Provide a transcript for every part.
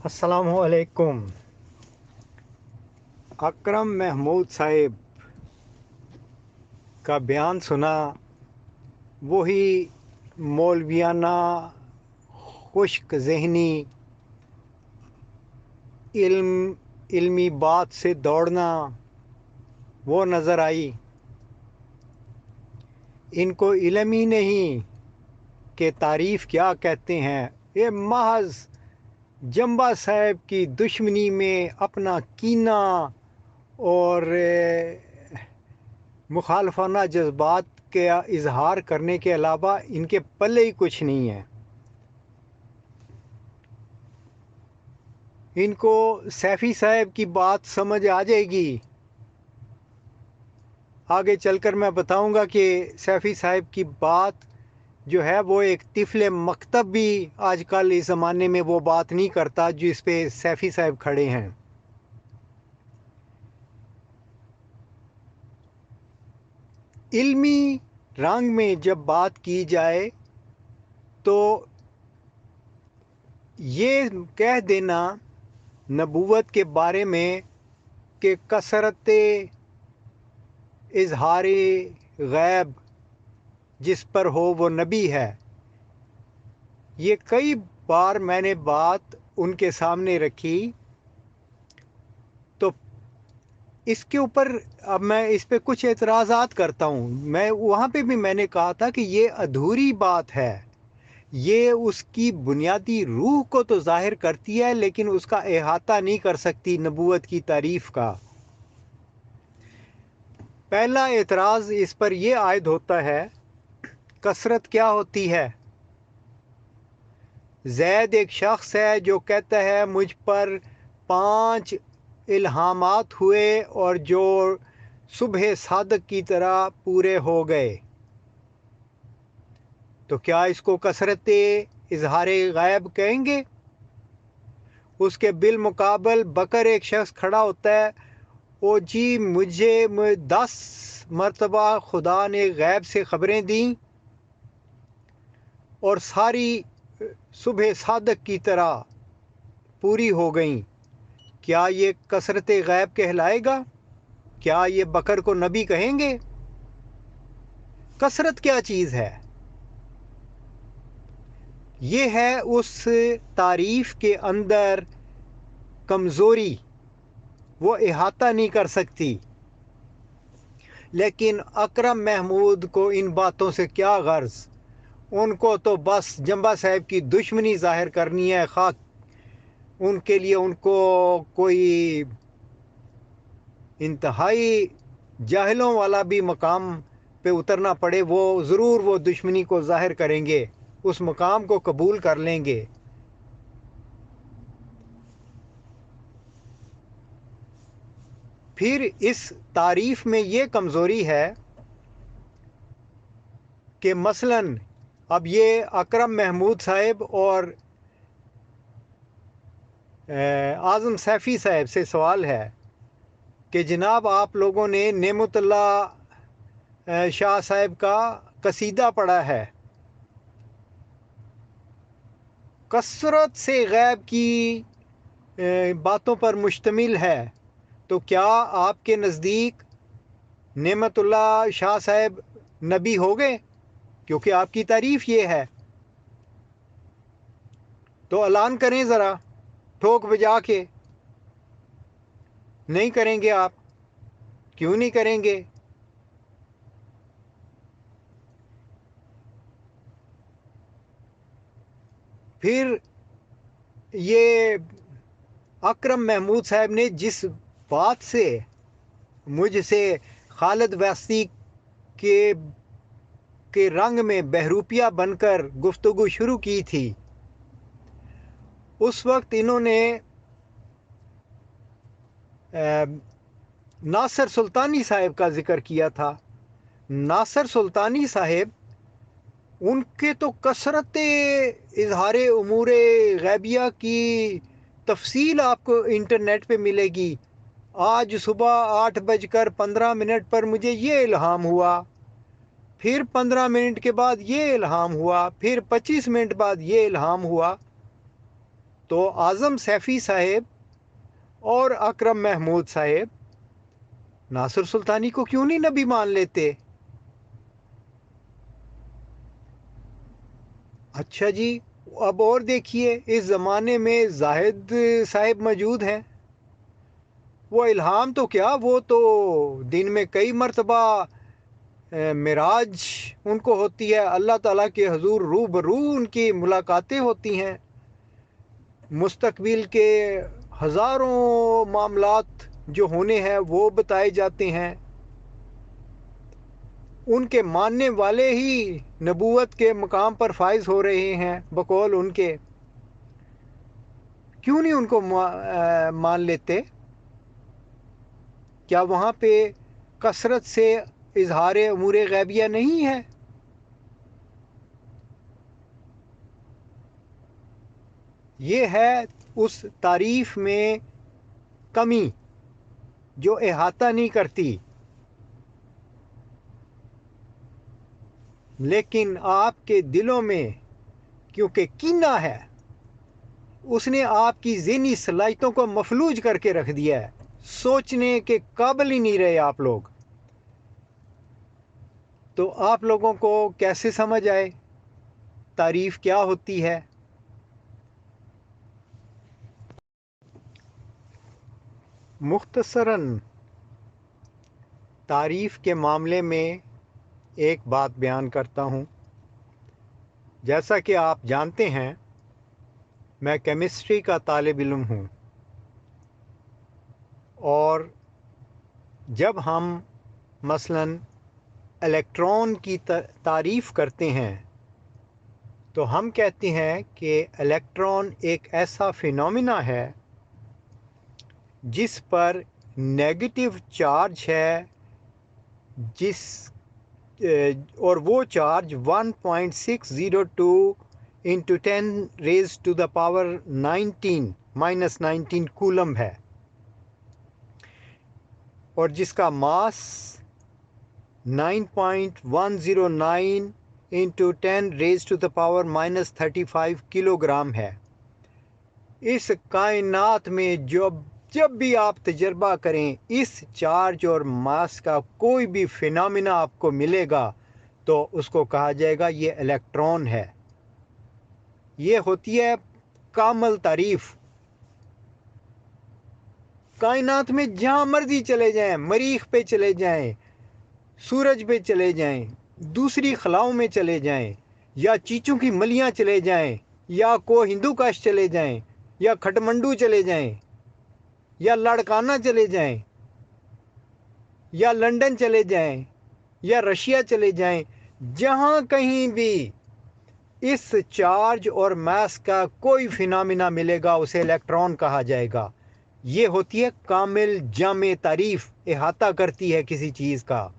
السلام علیکم۔ اکرم محمود صاحب کا بیان سنا، وہی مولویانہ خشک ذہنی علمی بات سے دوڑنا وہ نظر آئی۔ ان کو علم ہی نہیں کہ تعریف کیا کہتے ہیں، یہ محض جمبا صاحب کی دشمنی میں اپنا کینہ اور مخالفانہ جذبات کا اظہار کرنے کے علاوہ ان کے پلے ہی کچھ نہیں ہے۔ ان کو سیفی صاحب کی بات سمجھ آ جائے گی، آگے چل کر میں بتاؤں گا کہ سیفی صاحب کی بات جو ہے وہ ایک طفل مکتب بھی آج کل اس زمانے میں وہ بات نہیں کرتا جس پہ سیفی صاحب کھڑے ہیں۔ علمی رنگ میں جب بات کی جائے تو یہ کہہ دینا نبوت کے بارے میں کہ کثرت اظہار غیب جس پر ہو وہ نبی ہے، یہ کئی بار میں نے بات ان کے سامنے رکھی، تو اس کے اوپر اب میں اس پہ کچھ اعتراضات کرتا ہوں۔ میں وہاں پہ بھی میں نے کہا تھا کہ یہ ادھوری بات ہے، یہ اس کی بنیادی روح کو تو ظاہر کرتی ہے لیکن اس کا احاطہ نہیں کر سکتی نبوت کی تعریف کا۔ پہلا اعتراض اس پر یہ عائد ہوتا ہے، کثرت کیا ہوتی ہے؟ زید ایک شخص ہے جو کہتا ہے مجھ پر 5 الہامات ہوئے اور جو صبح صادق کی طرح پورے ہو گئے، تو کیا اس کو کثرت اظہار غیب کہیں گے؟ اس کے بالمقابل بکر ایک شخص کھڑا ہوتا ہے، او جی مجھے 10 مرتبہ خدا نے غیب سے خبریں دیں اور ساری صبح صادق کی طرح پوری ہو گئیں، کیا یہ کثرت غیب کہلائے گا؟ کیا یہ بکر کو نبی کہیں گے؟ کثرت کیا چیز ہے؟ یہ ہے اس تعریف کے اندر کمزوری، وہ احاطہ نہیں کر سکتی۔ لیکن اکرم محمود کو ان باتوں سے کیا غرض؟ ان کو تو بس جمبا صاحب کی دشمنی ظاہر کرنی ہے، خواہ ان کے لیے ان کو کوئی انتہائی جاہلوں والا بھی مقام پہ اترنا پڑے، وہ ضرور وہ دشمنی کو ظاہر کریں گے، اس مقام کو قبول کر لیں گے۔ پھر اس تعریف میں یہ کمزوری ہے کہ مثلاً اب یہ اکرم محمود صاحب اور اعظم سیفی صاحب سے سوال ہے کہ جناب آپ لوگوں نے نعمت اللہ شاہ صاحب کا قصیدہ پڑھا ہے، کثرت سے غیب کی باتوں پر مشتمل ہے، تو کیا آپ کے نزدیک نعمت اللہ شاہ صاحب نبی ہو گئے؟ کیونکہ آپ کی تعریف یہ ہے، تو اعلان کریں ذرا ٹھوک بجا کے۔ نہیں کریں گے آپ؟ کیوں نہیں کریں گے؟ پھر یہ اکرم محمود صاحب نے جس بات سے مجھ سے خالد واسطی کے رنگ میں بہروپیہ بن کر گفتگو شروع کی تھی، اس وقت انہوں نے ناصر سلطانی صاحب کا ذکر کیا تھا۔ ناصر سلطانی صاحب، ان کے تو کثرت اظہار امور غیبیہ کی تفصیل آپ کو انٹرنیٹ پہ ملے گی۔ آج صبح 8:15 پر مجھے یہ الہام ہوا، फिर 15 मिनट के बाद ये इल्हाम हुआ, फिर 25 मिनट बाद ये इल्हाम हुआ। तो आज़म सैफ़ी साहेब और अकरम महमूद साहेब नासिर सुल्तानी को क्यों नहीं नबी मान लेते? अच्छा जी, अब और देखिए, इस ज़माने में जाहिद साहिब मौजूद हैं। वो इल्हाम तो क्या, वो तो दिन में कई मरतबा मिराज उनको होती है, अल्लाह ताला के हजूर रूबरू उनकी मुलाकातें होती हैं, मुस्तकबिल के हज़ारों मामलात जो होने हैं वो बताए जाते हैं। उनके मानने वाले ही नबूवत के मकाम पर फाइज हो रहे हैं बकौल उनके। क्यों नहीं उनको मान लेते? क्या वहाँ पे कसरत से इजहार उमूर गैबिया नहीं है? ये है उस तारीफ में कमी जो अहाता नहीं करती। लेकिन आपके दिलों में क्योंकि कीना है, उसने आपकी ज़हनी सलाहियतों को मफलूज करके रख दिया है। सोचने के काबिल ही नहीं रहे आप लोग। तो आप लोगों को कैसे समझ आए तारीफ क्या होती है? मुख्तसरन तारीफ के मामले में एक बात बयान करता हूँ। जैसा कि आप जानते हैं, मैं केमिस्ट्री का तालिब इल्म हूँ, और जब हम मसलन इलेक्ट्रॉन की तारीफ़ करते हैं तो हम कहते हैं कि इलेक्ट्रॉन एक ऐसा फिनोमिना है जिस पर नेगेटिव चार्ज है, जिस और वो charge 1.602 into 10 raise to the power 19 minus 19 coulomb है, और जिसका mass 9.109 into 10 raise to the power minus 35 kilogram है। इस कायनात में जब भी आप तजर्बा करें, इस चार्ज और मास का कोई भी फिनोमिना आपको मिलेगा तो उसको कहा जाएगा ये इलेक्ट्रॉन है। ये होती है कामल तारीफ। कायनात में जहाँ मर्जी चले जाएं, मरीख पे चले जाएं, सूरज पे चले जाएं, दूसरी खलाओं में चले जाएं, या चीचों की मलियाँ चले जाएं, या को हिंदू काश चले जाएं, या खटमंडू चले जाएं, या लाड़काना चले जाएं, या लंदन चले जाएं, या रशिया चले जाएं, जहाँ कहीं भी इस चार्ज और मास का कोई फिनोमिना मिलेगा उसे इलेक्ट्रॉन कहा जाएगा। ये होती है कामिल जामे तारीफ, इहाता करती है किसी चीज़ का।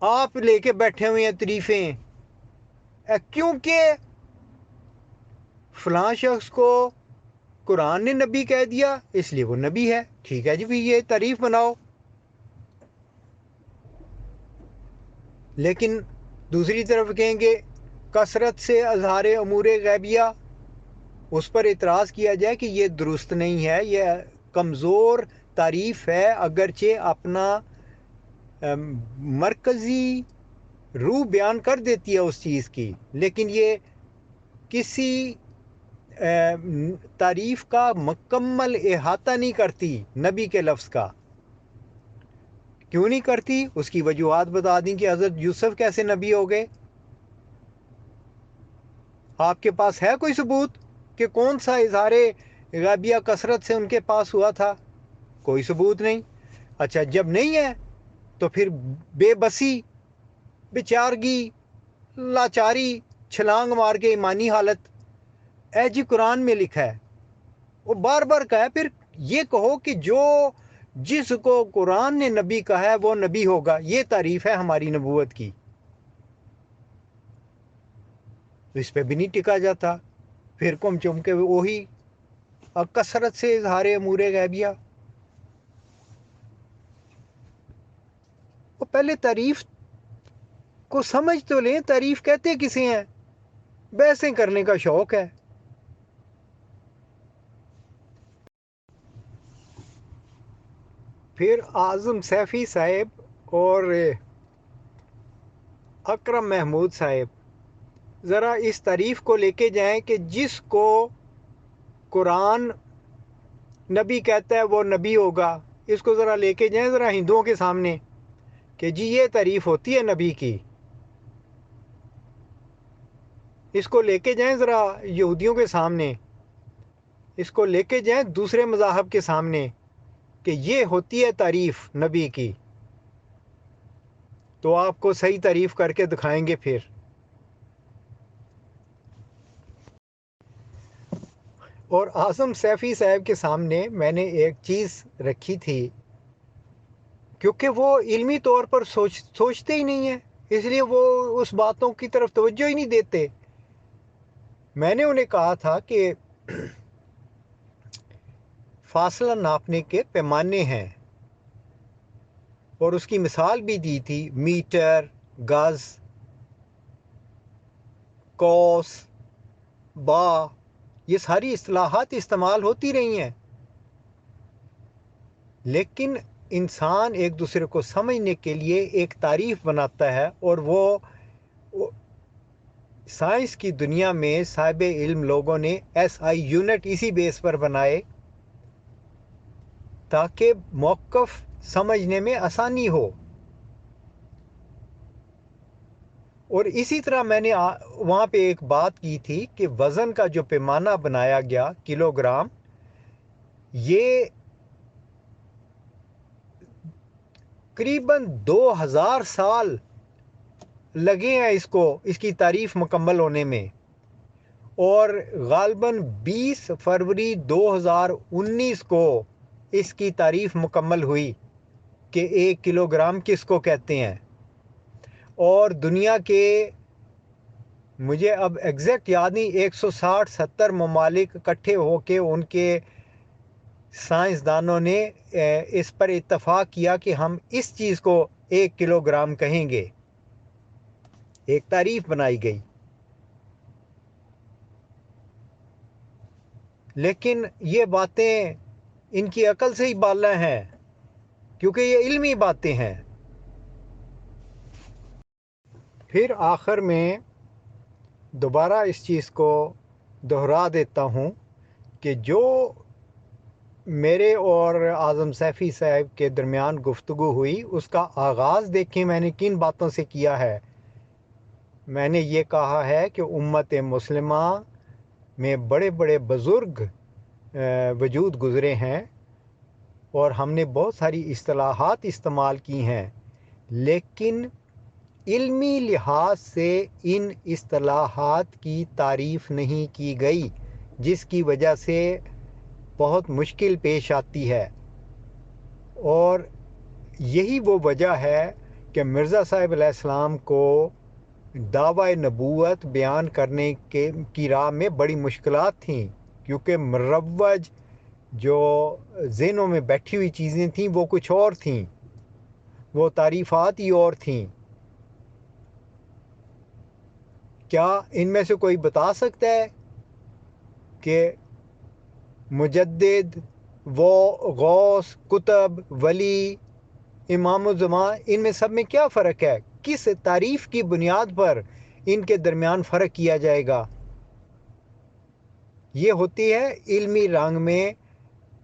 आप लेके बैठे हुए हैं तारीफें, क्योंकि फलां शख्स को कुरान ने नबी कह दिया इसलिए वो नबी है। ठीक है जी, भी ये तारीफ बनाओ। लेकिन दूसरी तरफ कहेंगे कसरत से अजहार अमूर गैबिया, उस पर इतराज़ किया जाए कि ये दुरुस्त नहीं है, ये कमज़ोर तारीफ़ है, अगरचे अपना मरकज़ी रूह बयान कर देती है उस चीज़ की, लेकिन ये किसी तारीफ़ का मुकम्मल अहाता नहीं करती नबी के लफ्ज़ का। क्यों नहीं करती? उसकी वजूहात बता दी कि हज़रत यूसुफ कैसे नबी हो गए। आपके पास है कोई सबूत कि कौन सा इज़हारे गैबिया कसरत से उनके पास हुआ था? कोई सबूत नहीं। अच्छा, जब नहीं है तो फिर बेबसी, बेचारगी, लाचारी, छलांग मार के ईमानी हालत, ए जी कुरान में लिखा है। वो बार बार कहा है, फिर ये कहो कि जो जिसको कुरान ने नबी कहा है वो नबी होगा, ये तारीफ है हमारी नबूवत की। तो इस पे भी नहीं टिका जाता, फिर कुम चुम के वही कसरत से इजहार अमूर गैबिया। वो पहले तारीफ को समझ तो लें, तारीफ कहते किसे हैं। बहसें करने का शौक है। फिर आज़म सैफ़ी साहब और अकरम महमूद साहब ज़रा इस तारीफ़ को लेके जाएं कि जिसको कुरान नबी कहता है वो नबी होगा। इसको ज़रा लेके जाएं ज़रा हिंदुओं के सामने कि जी ये तारीफ़ होती है नबी की। इसको लेके जाएं ज़रा यहूदियों के सामने, इसको लेके जाएं दूसरे मज़ाहब के सामने कि ये होती है तारीफ़ नबी की, तो आपको सही तारीफ़ करके दिखाएंगे। फिर और आज़म सैफ़ी साहब के सामने मैंने एक चीज़ रखी थी, क्योंकि वो इल्मी तौर पर सोचते ही नहीं है, इसलिए वो उस बातों की तरफ तवज्जो ही नहीं देते। मैंने उन्हें कहा था कि फासला नापने के पैमाने हैं, और उसकी मिसाल भी दी थी, मीटर, गज, कौस, बा, ये सारी इस्तिलाहात इस्तेमाल होती रही हैं। लेकिन इंसान एक दूसरे को समझने के लिए एक तारीफ़ बनाता है, और वो साइंस की दुनिया में साहिब इल्म लोगों ने SI यूनिट इसी बेस पर बनाए ताकि मौक़िफ़ समझने में आसानी हो। और इसी तरह मैंने वहाँ पे एक बात की थी कि वज़न का जो पैमाना बनाया गया, किलोग्राम, ये करीबन 2000 साल लगे हैं इसकी तारीफ़ मुकम्मल होने में, और गालबन 20 फरवरी 2019 को इसकी तारीफ़ मुकम्मल हुई कि 1 किलोग्राम किसको कहते हैं। और दुनिया के, मुझे अब एग्जैक्ट याद नहीं, 160-70 ममालिक इकट्ठे होके उनके साइंसदानों ने इस पर इत्तफाक किया कि हम इस चीज़ को 1 किलोग्राम कहेंगे। एक तारीफ़ बनाई गई। लेकिन ये बातें इनकी अकल से ही बाला हैं, क्योंकि ये इल्मी बातें हैं। फिर आखिर में दोबारा इस चीज़ को दोहरा देता हूँ कि जो मेरे और आज़म सैफ़ी साहब के दरमियान गुफ्तगू हुई, उसका आगाज़ देखें मैंने किन बातों से किया है। मैंने ये कहा है कि उम्मत मुस्लिमा में बड़े बड़े बुज़ुर्ग वजूद गुज़रे हैं, और हमने बहुत सारी इस्तिलाहात इस्तेमाल की हैं, लेकिन इल्मी लिहाज से इन इस्तिलाहात की तारीफ़ नहीं की गई, जिसकी वजह से बहुत मुश्किल पेश आती है। और यही वो वजह है कि मिर्ज़ा साहब अलैहिस्सलाम को दावा नबूवत बयान करने की राह में बड़ी मुश्किलात थीं, क्योंकि मुरव्वज जो ज़हनों में बैठी हुई चीज़ें थीं वो कुछ और थीं, वो तारीफ़ात ही और थीं। क्या इनमें से कोई बता सकता है कि मुजद्दिद, वो गौस, कुतब, वली, इमाम ज़मान, इनमें सब में क्या फ़र्क है? किस तारीफ़ की बुनियाद पर इनके दरमियान फ़र्क किया जाएगा? ये होती है इल्मी रंग में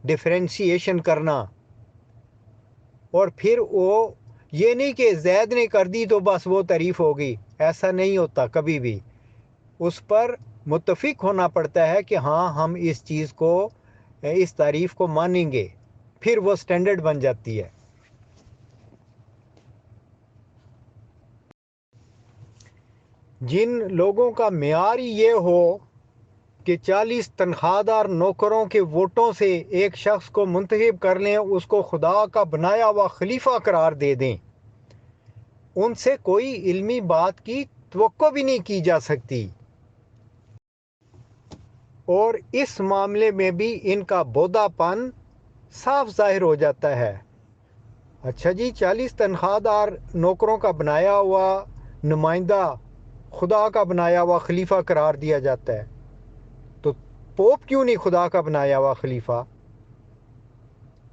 डिफरेंशिएशन करना। और फिर वो ये नहीं कि ज़ैद ने कर दी तो बस वो तारीफ़ होगी, ऐसा नहीं होता कभी भी। उस पर मुत्तफ़िक होना पड़ता है कि हाँ, हम इस चीज़ को, इस तारीफ़ को मानेंगे, फिर वो स्टैंडर्ड बन जाती है। जिन लोगों का मेयार ये हो कि 40 तनख्वाहदार नौकरों के वोटों से एक शख्स को मुंतखब कर लें, उसको खुदा का बनाया हुआ खलीफा करार दे दें, उनसे कोई इल्मी बात की तवक्को भी नहीं की जा सकती। और इस मामले में भी इनका बोधापन साफ जाहिर हो जाता है। अच्छा जी, 40 तनख्वाहदार नौकरों का बनाया हुआ نمائندہ خدا کا بنایا ہوا خلیفہ قرار دیا جاتا ہے، تو پوپ کیوں نہیں خدا کا بنایا ہوا خلیفہ؟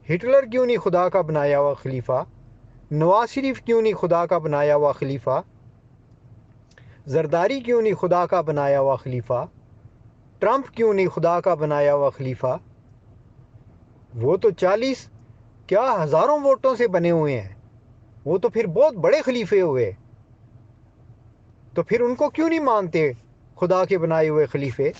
ہٹلر کیوں نہیں خدا کا بنایا ہوا خلیفہ؟ نواز شریف کیوں نہیں خدا کا بنایا ہوا خلیفہ؟ زرداری کیوں نہیں خدا کا بنایا ہوا خلیفہ؟ ٹرمپ کیوں نہیں خدا کا بنایا ہوا خلیفہ؟ وہ تو 40 کیا ہزاروں ووٹوں سے بنے ہوئے ہیں، وہ تو پھر بہت بڑے خلیفے ہوئے، تو پھر ان کو کیوں نہیں مانتے خدا کے بنائے ہوئے خلیفے؟